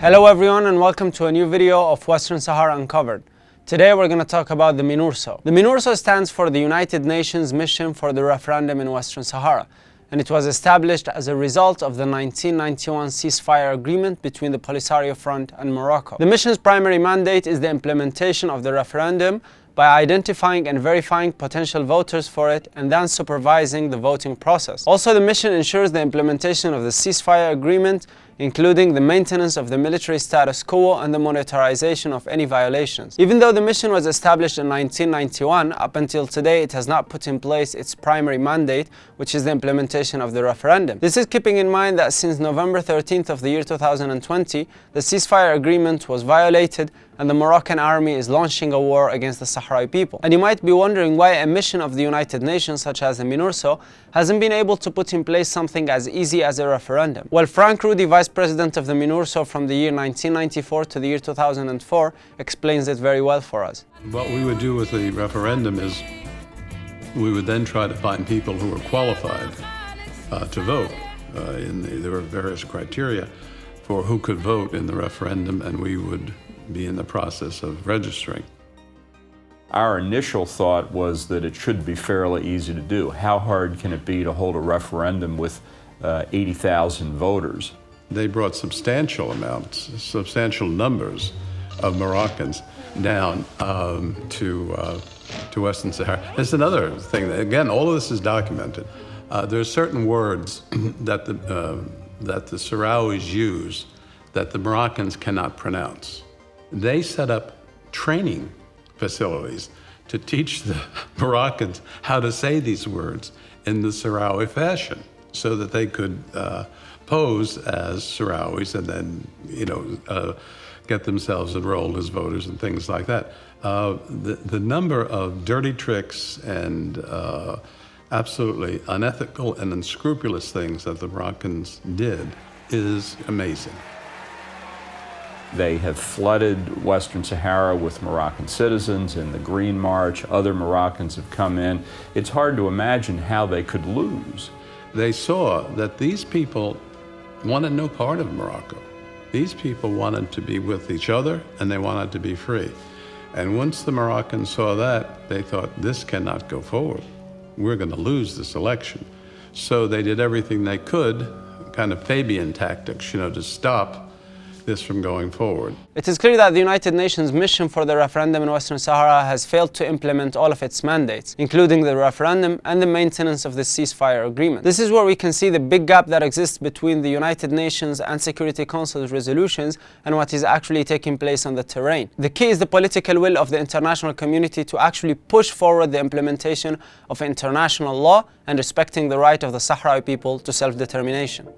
Hello everyone and welcome to a new video of Western Sahara Uncovered. Today we're going to talk about the Minurso. The Minurso stands for the United Nations Mission for the Referendum in Western Sahara, and it was established as a result of the 1991 ceasefire agreement between the Polisario Front and Morocco. The mission's primary mandate is the implementation of the referendum by identifying and verifying potential voters for it and then supervising the voting process. Also, the mission ensures the implementation of the ceasefire agreement, including the maintenance of the military status quo and the monitorization of any violations. Even though the mission was established in 1991, up until today it has not put in place its primary mandate, which is the implementation of the referendum. This is keeping in mind that since November 13th of the year 2020, the ceasefire agreement was violated and the Moroccan army is launching a war against the Sahrawi people. And you might be wondering why a mission of the United Nations such as the Minurso hasn't been able to put in place something as easy as a referendum. Well, Frank Rudy, vice president of the Minurso from the year 1994 to the year 2004, explains it very well for us. What we would do with the referendum is we would then try to find people who were qualified to vote. There were various criteria for who could vote in the referendum, and we would be in the process of registering. Our initial thought was that it should be fairly easy to do. How hard can it be to hold a referendum with 80,000 voters? They brought substantial numbers of Moroccans down to Western Sahara. There's another thing, again, all of this is documented. There are certain words that the Sahrawis use that the Moroccans cannot pronounce. They set up training facilities to teach the Moroccans how to say these words in the Sahrawi fashion so that they could pose as Sahrawis and then, get themselves enrolled as voters and things like that. The number of dirty tricks and absolutely unethical and unscrupulous things that the Moroccans did is amazing. They have flooded Western Sahara with Moroccan citizens in the Green March. Other Moroccans have come in. It's hard to imagine how they could lose. They saw that these people wanted no part of Morocco. These people wanted to be with each other and they wanted to be free. And once the Moroccans saw that, they thought, this cannot go forward. We're going to lose this election. So they did everything they could, kind of Fabian tactics, to stop this from going forward. It is clear that the United Nations mission for the referendum in Western Sahara has failed to implement all of its mandates, including the referendum and the maintenance of the ceasefire agreement. This is where we can see the big gap that exists between the United Nations and Security Council's resolutions and what is actually taking place on the terrain. The key is the political will of the international community to actually push forward the implementation of international law and respecting the right of the Sahrawi people to self-determination.